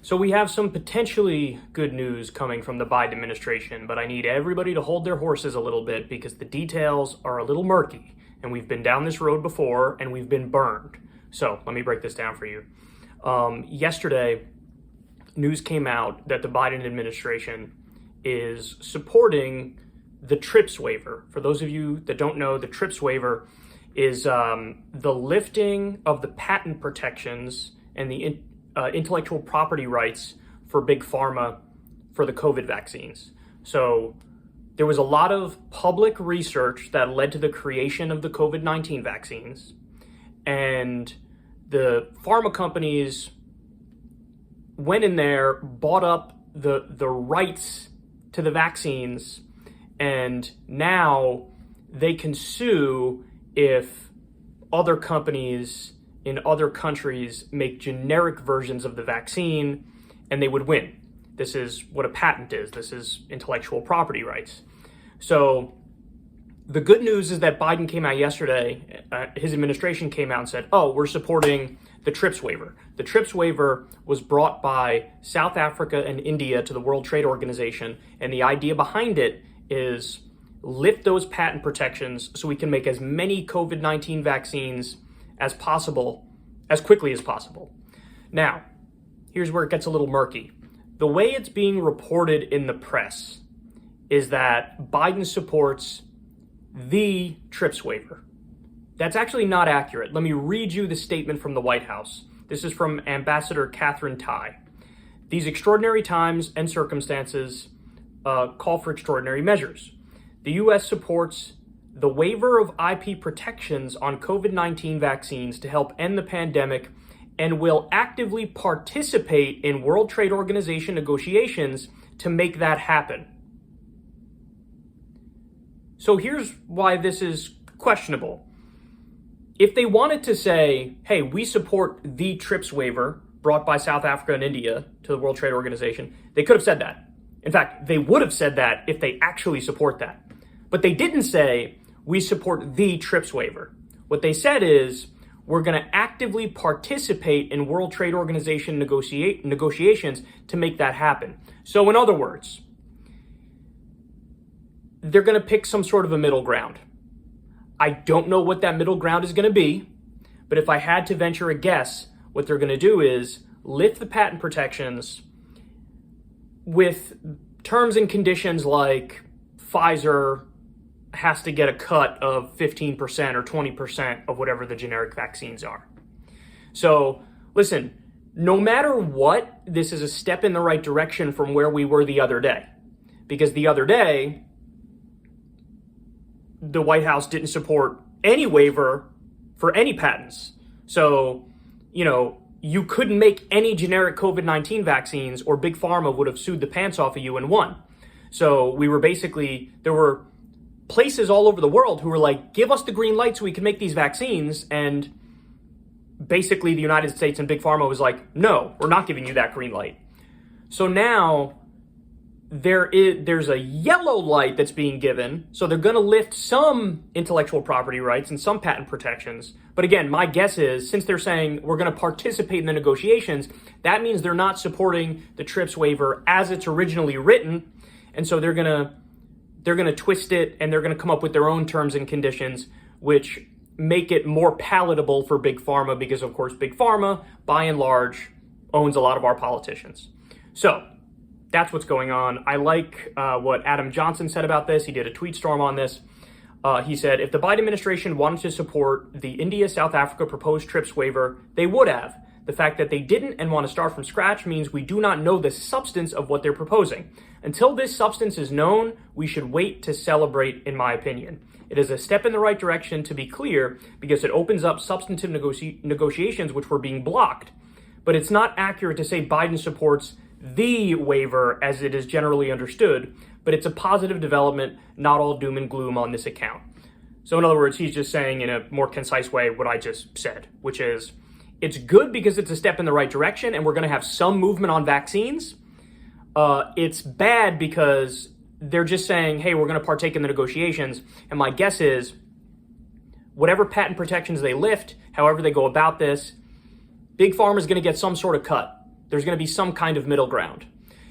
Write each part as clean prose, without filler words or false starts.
So we have some potentially good news coming from the Biden administration, but I need everybody to hold their horses a little bit because the details are a little murky, and we've been down this road before and we've been burned. So let me break this down for you. Yesterday, news came out that the Biden administration is supporting the TRIPS waiver. For those of you that don't know, the TRIPS waiver is the lifting of the patent protections and the intellectual property rights for Big Pharma for the COVID vaccines. So there was a lot of public research that led to the creation of the COVID-19 vaccines, and the pharma companies went in there, bought up the rights to the vaccines, and now they can sue if other companies in other countries make generic versions of the vaccine, and they would win. This is what a patent is. This is intellectual property rights. So the good news is that Biden came out yesterday, his administration came out and said, oh, we're supporting the TRIPS waiver. The TRIPS waiver was brought by South Africa and India to the World Trade Organization, and the idea behind it is lift those patent protections so we can make as many COVID-19 vaccines as possible, as quickly as possible. Now, here's where it gets a little murky. The way it's being reported in the press is that Biden supports the TRIPS waiver. That's actually not accurate. Let me read you the statement from the White House. This is from Ambassador Catherine Tai. These extraordinary times and circumstances call for extraordinary measures. The U.S. supports the waiver of IP protections on COVID-19 vaccines to help end the pandemic and will actively participate in World Trade Organization negotiations to make that happen. So here's why this is questionable. If they wanted to say, hey, we support the TRIPS waiver brought by South Africa and India to the World Trade Organization, they could have said that. In fact, they would have said that if they actually support that. But they didn't say, we support the TRIPS waiver. What they said is, we're going to actively participate in World Trade Organization negotiations to make that happen. So in other words, they're going to pick some sort of a middle ground. I don't know what that middle ground is going to be, but if I had to venture a guess, what they're going to do is lift the patent protections with terms and conditions like Pfizer has to get a cut of 15% or 20% of whatever the generic vaccines are. So listen, no matter what, this is a step in the right direction from where we were the other day. Because the other day, the White House didn't support any waiver for any patents. So, you couldn't make any generic COVID-19 vaccines or Big Pharma would have sued the pants off of you and won. So there were places all over the world who were like, give us the green light so we can make these vaccines. And basically the United States and Big Pharma was like, no, we're not giving you that green light. So now there's a yellow light that's being given. So they're going to lift some intellectual property rights and some patent protections. But again, my guess is since they're saying we're going to participate in the negotiations, that means they're not supporting the TRIPS waiver as it's originally written. And so they're going to twist it, and they're going to come up with their own terms and conditions, which make it more palatable for Big Pharma because, of course, Big Pharma, by and large, owns a lot of our politicians. So that's what's going on. I like what Adam Johnson said about this. He did a tweet storm on this. He said, if the Biden administration wanted to support the India-South Africa proposed TRIPS waiver, they would have. The fact that they didn't and want to start from scratch means we do not know the substance of what they're proposing. Until this substance is known, we should wait to celebrate, in my opinion. It is a step in the right direction, to be clear, because it opens up substantive negotiations which were being blocked. But it's not accurate to say Biden supports the waiver as it is generally understood, but it's a positive development, not all doom and gloom on this account. So in other words, he's just saying in a more concise way what I just said, which is, it's good because it's a step in the right direction and we're going to have some movement on vaccines. It's bad because they're just saying, hey, we're going to partake in the negotiations. And my guess is whatever patent protections they lift, however they go about this, Big Pharma is going to get some sort of cut. There's going to be some kind of middle ground.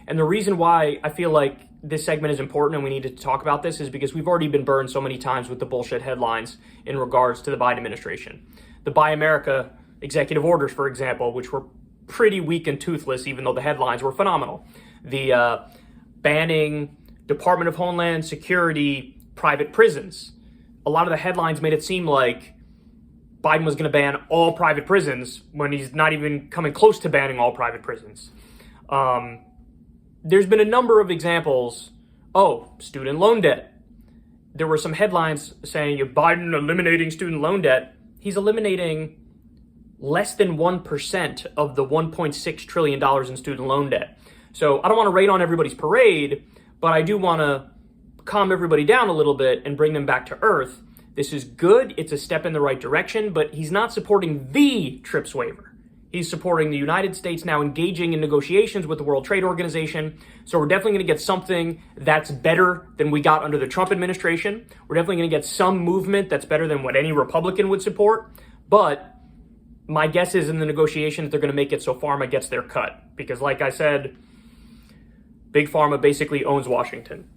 And the reason why I feel like this segment is important and we need to talk about this is because we've already been burned so many times with the bullshit headlines in regards to the Biden administration. The Buy America executive orders, for example, which were pretty weak and toothless, even though the headlines were phenomenal. The banning Department of Homeland Security private prisons. A lot of the headlines made it seem like Biden was going to ban all private prisons when he's not even coming close to banning all private prisons. There's been a number of examples. Oh, student loan debt. There were some headlines saying if Biden eliminating student loan debt, he's eliminating less than 1% of the $1.6 trillion in student loan debt. So I don't want to rain on everybody's parade, but I do want to calm everybody down a little bit and bring them back to earth. This is good. It's a step in the right direction, but he's not supporting the TRIPS waiver. He's supporting the United States now engaging in negotiations with the World Trade Organization. So we're definitely going to get something that's better than we got under the Trump administration. We're definitely going to get some movement that's better than what any Republican would support. But my guess is in the negotiations, they're going to make it so Pharma gets their cut. Because like I said, Big Pharma basically owns Washington.